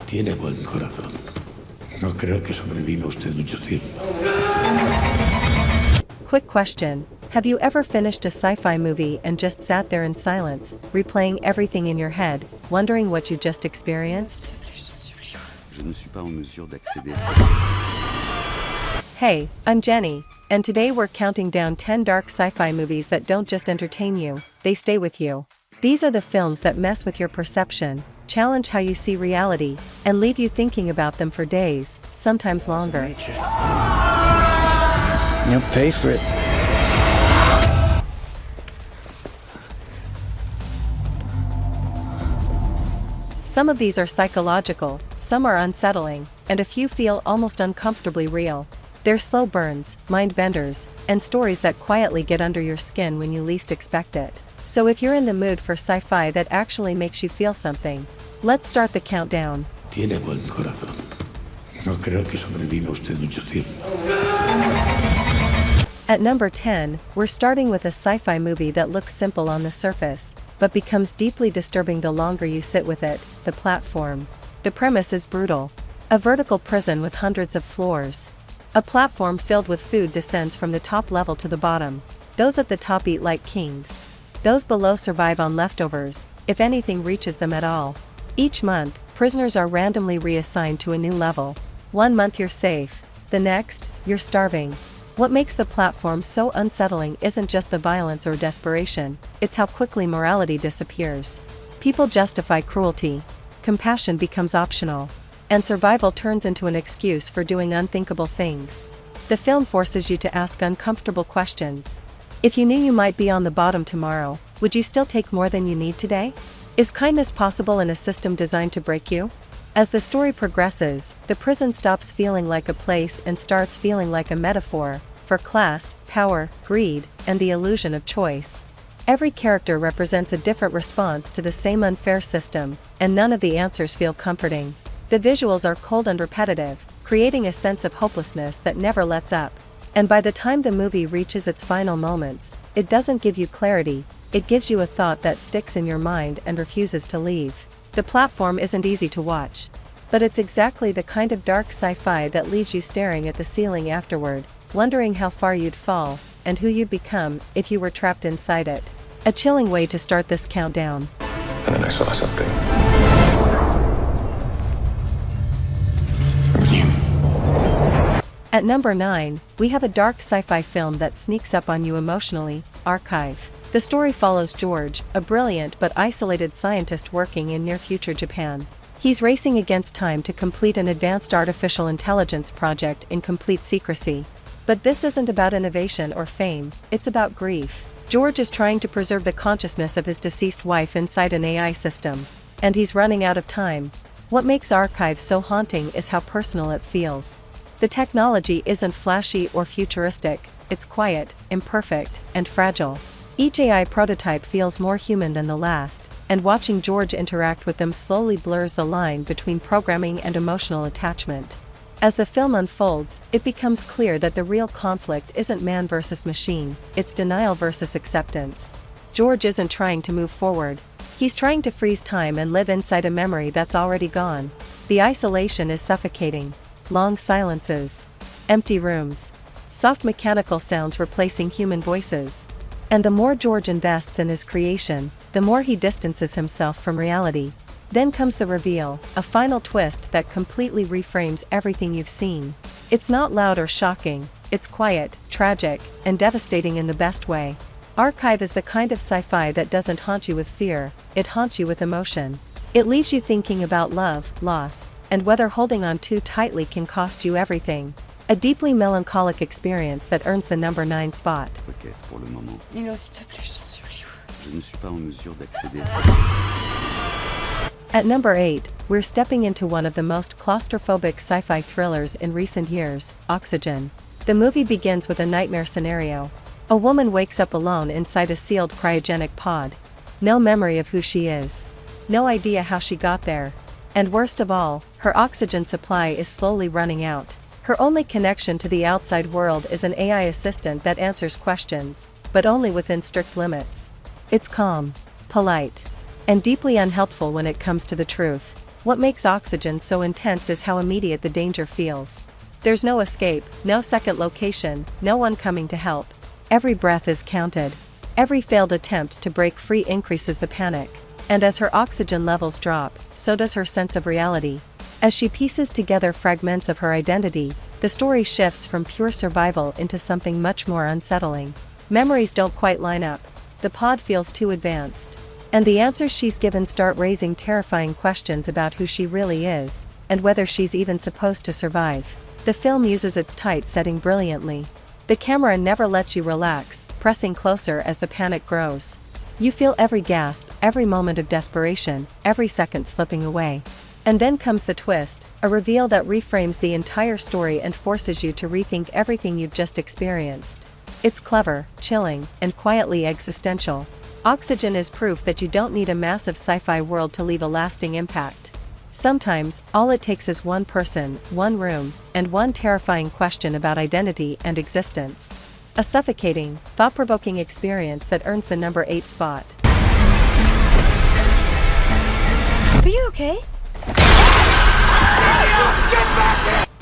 Tiene buen corazón. No creo que sobreviva usted mucho tiempo. Quick question. Have you ever finished a sci-fi movie and just sat there in silence, replaying everything in your head, wondering what you just experienced? Je ne suis pas en mesure d'accéder à ça. Hey, I'm Jenny, and today we're counting down 10 dark sci-fi movies that don't just entertain you, they stay with you. These are the films that mess with your perception, challenge how you see reality, and leave you thinking about them for days, sometimes longer. You'll pay for it. Some of these are psychological, some are unsettling, and a few feel almost uncomfortably real. They're slow burns, mind benders, and stories that quietly get under your skin when you least expect it. So if you're in the mood for sci-fi that actually makes you feel something, let's start the countdown. Tiene buen corazón. No creo que sobreviva usted mucho tiempo. At number 10, we're starting with a sci-fi movie that looks simple on the surface, but becomes deeply disturbing the longer you sit with it, The Platform. The premise is brutal. A vertical prison with hundreds of floors. A platform filled with food descends from the top level to the bottom. Those at the top eat like kings. Those below survive on leftovers, if anything reaches them at all. Each month, prisoners are randomly reassigned to a new level. One month you're safe. The next, you're starving. What makes The Platform so unsettling isn't just the violence or desperation, it's how quickly morality disappears. People justify cruelty. Compassion becomes optional. And survival turns into an excuse for doing unthinkable things. The film forces you to ask uncomfortable questions. If you knew you might be on the bottom tomorrow, would you still take more than you need today? Is kindness possible in a system designed to break you? As the story progresses, the prison stops feeling like a place and starts feeling like a metaphor for class, power, greed, and the illusion of choice. Every character represents a different response to the same unfair system, and none of the answers feel comforting. The visuals are cold and repetitive, creating a sense of hopelessness that never lets up. And by the time the movie reaches its final moments, it doesn't give you clarity, it gives you a thought that sticks in your mind and refuses to leave. The Platform isn't easy to watch. But it's exactly the kind of dark sci-fi that leaves you staring at the ceiling afterward, wondering how far you'd fall, and who you'd become if you were trapped inside it. A chilling way to start this countdown. And then I saw something. It was you. At number 9, we have a dark sci-fi film that sneaks up on you emotionally, Archive. The story follows George, a brilliant but isolated scientist working in near-future Japan. He's racing against time to complete an advanced artificial intelligence project in complete secrecy. But this isn't about innovation or fame, it's about grief. George is trying to preserve the consciousness of his deceased wife inside an AI system. And he's running out of time. What makes Archive so haunting is how personal it feels. The technology isn't flashy or futuristic, it's quiet, imperfect, and fragile. Each AI prototype feels more human than the last, and watching George interact with them slowly blurs the line between programming and emotional attachment. As the film unfolds, it becomes clear that the real conflict isn't man versus machine, it's denial versus acceptance. George isn't trying to move forward. He's trying to freeze time and live inside a memory that's already gone. The isolation is suffocating. Long silences. Empty rooms. Soft mechanical sounds replacing human voices. And the more George invests in his creation, the more he distances himself from reality. Then comes the reveal, a final twist that completely reframes everything you've seen. It's not loud or shocking, it's quiet, tragic, and devastating in the best way. Archive is the kind of sci-fi that doesn't haunt you with fear, it haunts you with emotion. It leaves you thinking about love, loss, and whether holding on too tightly can cost you everything. A deeply melancholic experience that earns the number 9 spot. Requête pour le moment. Nino, s'il te plaît, je t'en supplie. Je ne suis pas en mesure d'accéder à ça. At number 8, we're stepping into one of the most claustrophobic sci-fi thrillers in recent years, Oxygen. The movie begins with a nightmare scenario. A woman wakes up alone inside a sealed cryogenic pod. No memory of who she is. No idea how she got there. And worst of all, her oxygen supply is slowly running out. Her only connection to the outside world is an AI assistant that answers questions, but only within strict limits. It's calm, polite, and deeply unhelpful when it comes to the truth. What makes Oxygen so intense is how immediate the danger feels. There's no escape, no second location, no one coming to help. Every breath is counted. Every failed attempt to break free increases the panic. And as her oxygen levels drop, so does her sense of reality. As she pieces together fragments of her identity, the story shifts from pure survival into something much more unsettling. Memories don't quite line up. The pod feels too advanced. And the answers she's given start raising terrifying questions about who she really is, and whether she's even supposed to survive. The film uses its tight setting brilliantly. The camera never lets you relax, pressing closer as the panic grows. You feel every gasp, every moment of desperation, every second slipping away. And then comes the twist, a reveal that reframes the entire story and forces you to rethink everything you've just experienced. It's clever, chilling, and quietly existential. Oxygen is proof that you don't need a massive sci-fi world to leave a lasting impact. Sometimes, all it takes is one person, one room, and one terrifying question about identity and existence. A suffocating, thought-provoking experience that earns the number 8 spot. Are you okay?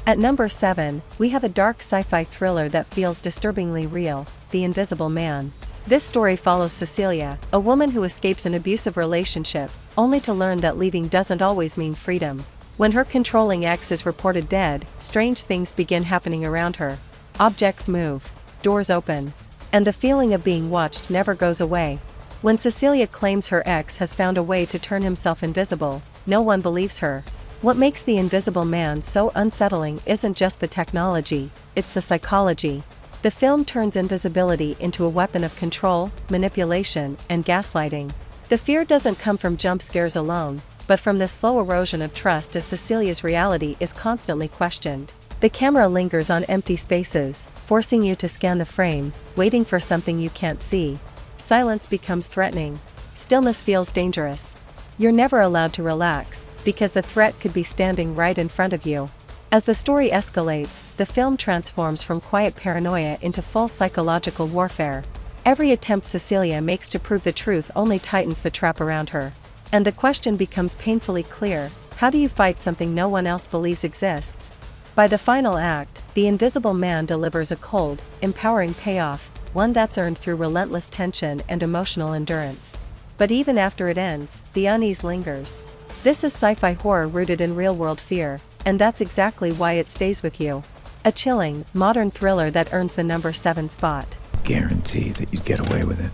At number 7, we have a dark sci-fi thriller that feels disturbingly real, The Invisible Man. This story follows Cecilia, a woman who escapes an abusive relationship, only to learn that leaving doesn't always mean freedom. When her controlling ex is reported dead, strange things begin happening around her. Objects move, doors open, and the feeling of being watched never goes away. When Cecilia claims her ex has found a way to turn himself invisible, no one believes her. What makes The Invisible Man so unsettling isn't just the technology, it's the psychology. The film turns invisibility into a weapon of control, manipulation, and gaslighting. The fear doesn't come from jump scares alone, but from the slow erosion of trust as Cecilia's reality is constantly questioned. The camera lingers on empty spaces, forcing you to scan the frame, waiting for something you can't see. Silence becomes threatening. Stillness feels dangerous. You're never allowed to relax, because the threat could be standing right in front of you. As the story escalates, the film transforms from quiet paranoia into full psychological warfare. Every attempt Cecilia makes to prove the truth only tightens the trap around her. And the question becomes painfully clear: how do you fight something no one else believes exists? By the final act, The Invisible Man delivers a cold, empowering payoff, one that's earned through relentless tension and emotional endurance. But even after it ends, the unease lingers. This is sci-fi horror rooted in real-world fear, and that's exactly why it stays with you. A chilling, modern thriller that earns the number 7 spot. Guarantee that you'd get away with it.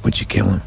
Would you kill him?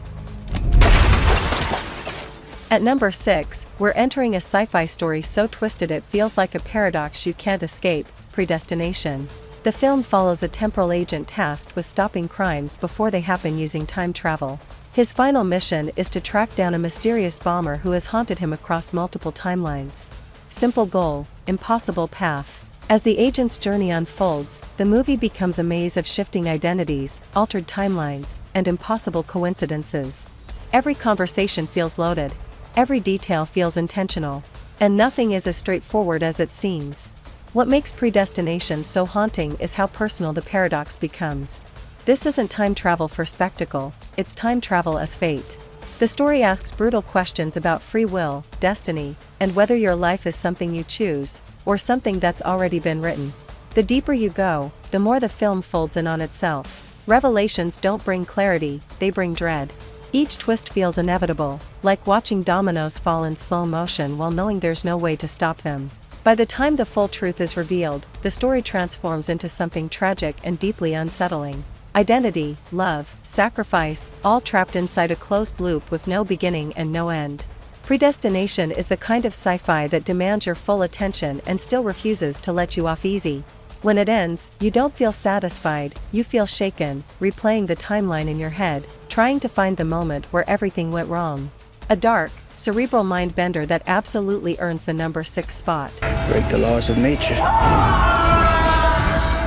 At number 6, we're entering a sci-fi story so twisted it feels like a paradox you can't escape, Predestination. The film follows a temporal agent tasked with stopping crimes before they happen using time travel. His final mission is to track down a mysterious bomber who has haunted him across multiple timelines. Simple goal, impossible path. As the agent's journey unfolds, the movie becomes a maze of shifting identities, altered timelines, and impossible coincidences. Every conversation feels loaded. Every detail feels intentional. And nothing is as straightforward as it seems. What makes Predestination so haunting is how personal the paradox becomes. This isn't time travel for spectacle, it's time travel as fate. The story asks brutal questions about free will, destiny, and whether your life is something you choose, or something that's already been written. The deeper you go, the more the film folds in on itself. Revelations don't bring clarity, they bring dread. Each twist feels inevitable, like watching dominoes fall in slow motion while knowing there's no way to stop them. By the time the full truth is revealed, the story transforms into something tragic and deeply unsettling. Identity, love, sacrifice, all trapped inside a closed loop with no beginning and no end. Predestination is the kind of sci-fi that demands your full attention and still refuses to let you off easy. When it ends, you don't feel satisfied, you feel shaken, replaying the timeline in your head, trying to find the moment where everything went wrong. A dark, cerebral mind-bender that absolutely earns the number 6 spot. Break the laws of nature.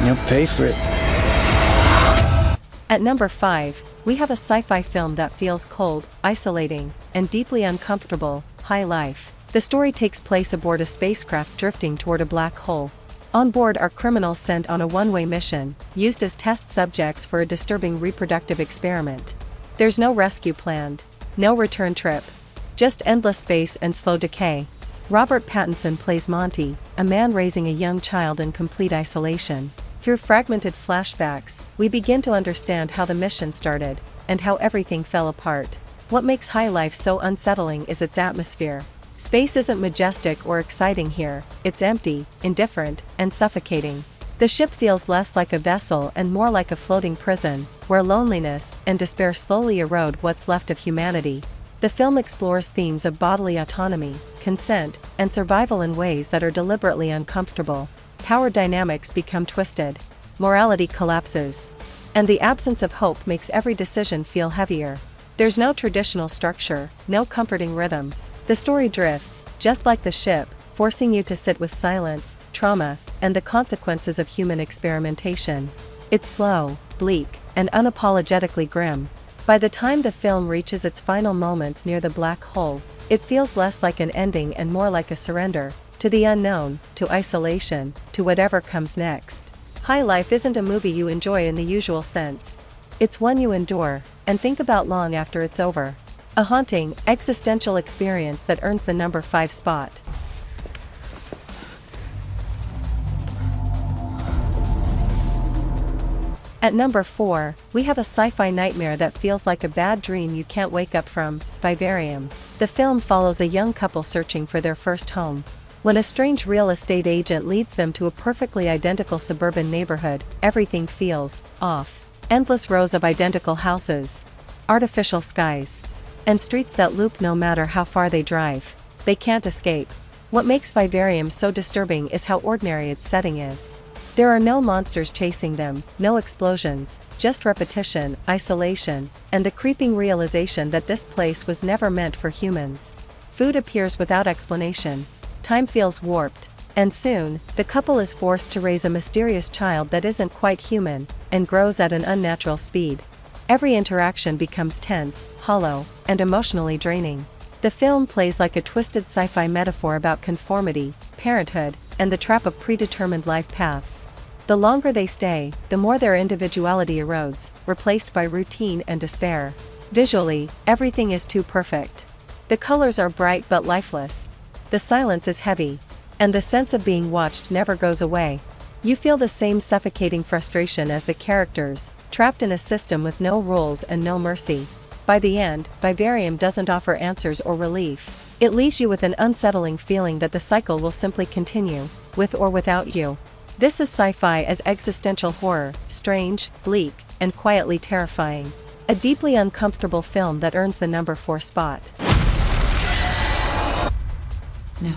You'll pay for it. At number 5, we have a sci-fi film that feels cold, isolating, and deeply uncomfortable, High Life. The story takes place aboard a spacecraft drifting toward a black hole. On board are criminals sent on a one-way mission, used as test subjects for a disturbing reproductive experiment. There's no rescue planned, no return trip. Just endless space and slow decay. Robert Pattinson plays Monty, a man raising a young child in complete isolation. Through fragmented flashbacks, we begin to understand how the mission started, and how everything fell apart. What makes High Life so unsettling is its atmosphere. Space isn't majestic or exciting here, it's empty, indifferent, and suffocating. The ship feels less like a vessel and more like a floating prison, where loneliness and despair slowly erode what's left of humanity. The film explores themes of bodily autonomy, consent, and survival in ways that are deliberately uncomfortable. Power dynamics become twisted. Morality collapses. And the absence of hope makes every decision feel heavier. There's no traditional structure, no comforting rhythm. The story drifts, just like the ship, forcing you to sit with silence, trauma, and the consequences of human experimentation. It's slow, bleak, and unapologetically grim. By the time the film reaches its final moments near the black hole, it feels less like an ending and more like a surrender, to the unknown, to isolation, to whatever comes next. High Life isn't a movie you enjoy in the usual sense. It's one you endure, and think about long after it's over. A haunting, existential experience that earns the number 5 spot. At number 4, we have a sci-fi nightmare that feels like a bad dream you can't wake up from, Vivarium. The film follows a young couple searching for their first home. When a strange real estate agent leads them to a perfectly identical suburban neighborhood, everything feels off. Endless rows of identical houses, artificial skies, and streets that loop no matter how far they drive. They can't escape. What makes Vivarium so disturbing is how ordinary its setting is. There are no monsters chasing them, no explosions, just repetition, isolation, and the creeping realization that this place was never meant for humans. Food appears without explanation. Time feels warped, and soon, the couple is forced to raise a mysterious child that isn't quite human, and grows at an unnatural speed. Every interaction becomes tense, hollow, and emotionally draining. The film plays like a twisted sci-fi metaphor about conformity, parenthood, and the trap of predetermined life paths. The longer they stay, the more their individuality erodes, replaced by routine and despair. Visually, everything is too perfect. The colors are bright but lifeless. The silence is heavy. And the sense of being watched never goes away. You feel the same suffocating frustration as the characters, trapped in a system with no rules and no mercy. By the end, Vivarium doesn't offer answers or relief. It leaves you with an unsettling feeling that the cycle will simply continue, with or without you. This is sci-fi as existential horror, strange, bleak, and quietly terrifying. A deeply uncomfortable film that earns the number 4 spot. No.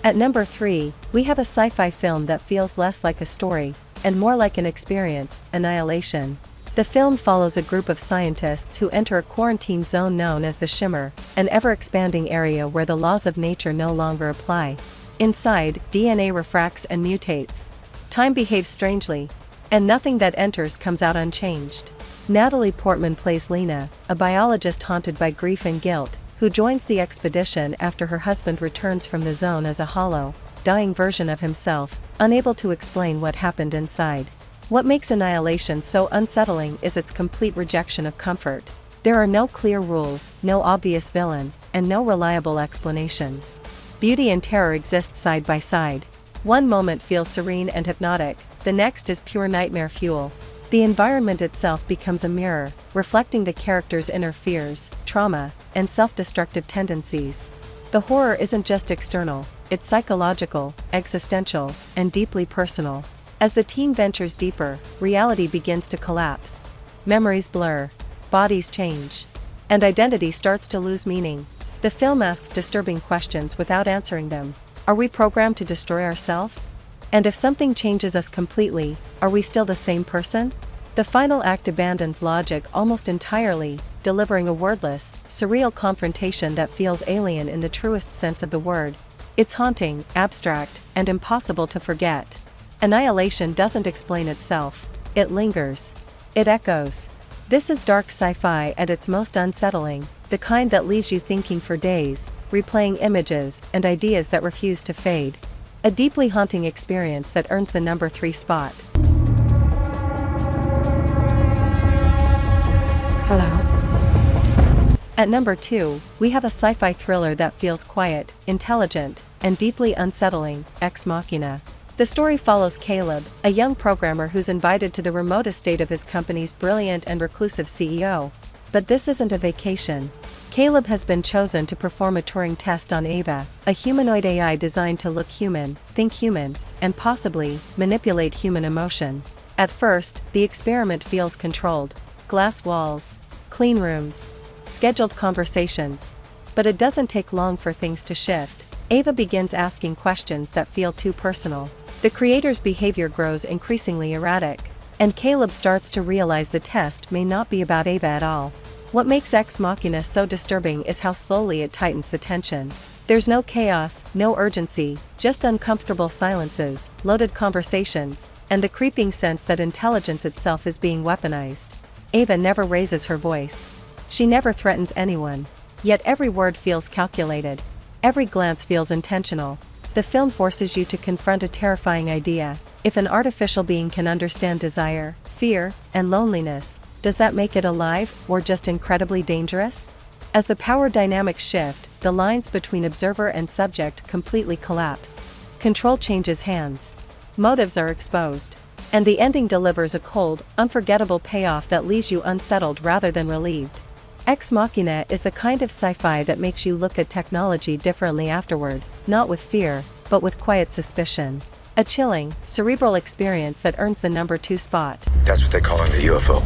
At number 3, we have a sci-fi film that feels less like a story, and more like an experience, Annihilation. The film follows a group of scientists who enter a quarantine zone known as the Shimmer, an ever-expanding area where the laws of nature no longer apply. Inside, DNA refracts and mutates. Time behaves strangely, and nothing that enters comes out unchanged. Natalie Portman plays Lena, a biologist haunted by grief and guilt, who joins the expedition after her husband returns from the zone as a hollow, dying version of himself, unable to explain what happened inside. What makes Annihilation so unsettling is its complete rejection of comfort. There are no clear rules, no obvious villain, and no reliable explanations. Beauty and terror exist side by side. One moment feels serene and hypnotic, the next is pure nightmare fuel. The environment itself becomes a mirror, reflecting the characters' inner fears, trauma, and self-destructive tendencies. The horror isn't just external, it's psychological, existential, and deeply personal. As the team ventures deeper, reality begins to collapse. Memories blur, bodies change, and identity starts to lose meaning. The film asks disturbing questions without answering them. Are we programmed to destroy ourselves? And if something changes us completely, are we still the same person? The final act abandons logic almost entirely, delivering a wordless, surreal confrontation that feels alien in the truest sense of the word. It's haunting, abstract, and impossible to forget. Annihilation doesn't explain itself. It lingers. It echoes. This is dark sci-fi at its most unsettling, the kind that leaves you thinking for days, replaying images and ideas that refuse to fade. A deeply haunting experience that earns the number 3 spot. Hello? At number 2, we have a sci-fi thriller that feels quiet, intelligent, and deeply unsettling, Ex Machina. The story follows Caleb, a young programmer who's invited to the remote estate of his company's brilliant and reclusive CEO. But this isn't a vacation. Caleb has been chosen to perform a Turing test on Ava, a humanoid AI designed to look human, think human, and possibly manipulate human emotion. At first, the experiment feels controlled. Glass walls, clean rooms, scheduled conversations. But it doesn't take long for things to shift. Ava begins asking questions that feel too personal. The creator's behavior grows increasingly erratic. And Caleb starts to realize the test may not be about Ava at all. What makes Ex Machina so disturbing is how slowly it tightens the tension. There's no chaos, no urgency, just uncomfortable silences, loaded conversations, and the creeping sense that intelligence itself is being weaponized. Ava never raises her voice. She never threatens anyone. Yet every word feels calculated. Every glance feels intentional. The film forces you to confront a terrifying idea. If an artificial being can understand desire, fear, and loneliness, does that make it alive, or just incredibly dangerous? As the power dynamics shift, the lines between observer and subject completely collapse. Control changes hands. Motives are exposed. And the ending delivers a cold, unforgettable payoff that leaves you unsettled rather than relieved. Ex Machina is the kind of sci-fi that makes you look at technology differently afterward, not with fear, but with quiet suspicion. A chilling, cerebral experience that earns the number 2 spot. That's what they call in the UFO.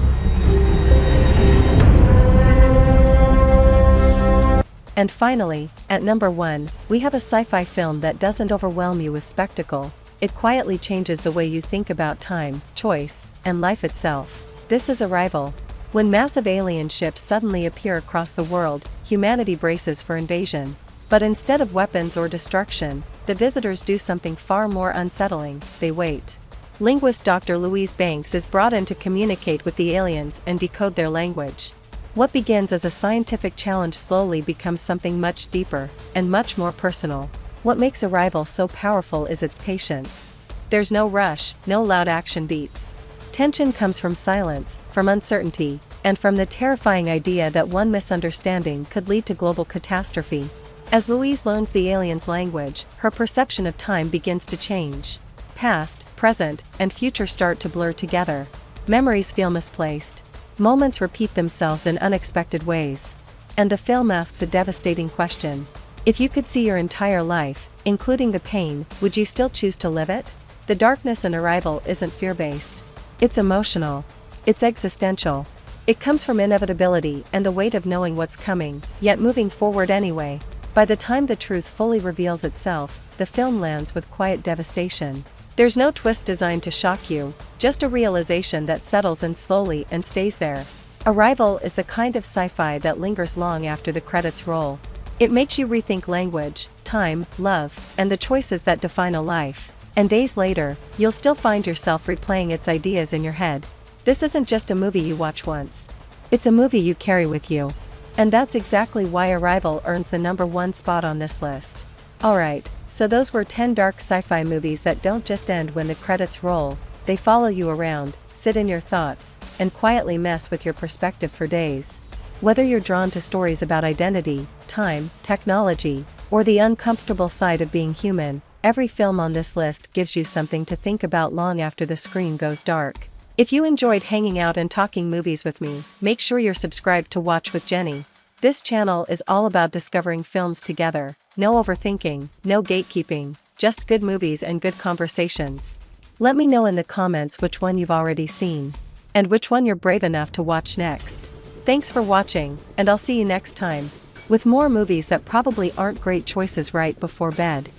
And finally, at number 1, we have a sci-fi film that doesn't overwhelm you with spectacle. It quietly changes the way you think about time, choice, and life itself. This is Arrival. When massive alien ships suddenly appear across the world, humanity braces for invasion. But instead of weapons or destruction, the visitors do something far more unsettling: they wait. Linguist Dr. Louise Banks is brought in to communicate with the aliens and decode their language. What begins as a scientific challenge slowly becomes something much deeper, and much more personal. What makes Arrival so powerful is its patience. There's no rush, no loud action beats. Tension comes from silence, from uncertainty, and from the terrifying idea that one misunderstanding could lead to global catastrophe. As Louise learns the aliens' language, her perception of time begins to change. Past, present, and future start to blur together. Memories feel misplaced. Moments repeat themselves in unexpected ways. And the film asks a devastating question. If you could see your entire life, including the pain, would you still choose to live it? The darkness in Arrival isn't fear-based. It's emotional. It's existential. It comes from inevitability and the weight of knowing what's coming, yet moving forward anyway. By the time the truth fully reveals itself, the film lands with quiet devastation. There's no twist designed to shock you, just a realization that settles in slowly and stays there. Arrival is the kind of sci-fi that lingers long after the credits roll. It makes you rethink language, time, love, and the choices that define a life. And days later, you'll still find yourself replaying its ideas in your head. This isn't just a movie you watch once. It's a movie you carry with you. And that's exactly why Arrival earns the number 1 spot on this list. Alright, so those were 10 dark sci-fi movies that don't just end when the credits roll, they follow you around, sit in your thoughts, and quietly mess with your perspective for days. Whether you're drawn to stories about identity, time, technology, or the uncomfortable side of being human, every film on this list gives you something to think about long after the screen goes dark. If you enjoyed hanging out and talking movies with me, make sure you're subscribed to Watch with Jenny. This channel is all about discovering films together. No overthinking, no gatekeeping, just good movies and good conversations. Let me know in the comments which one you've already seen, and which one you're brave enough to watch next. Thanks for watching, and I'll see you next time, with more movies that probably aren't great choices right before bed.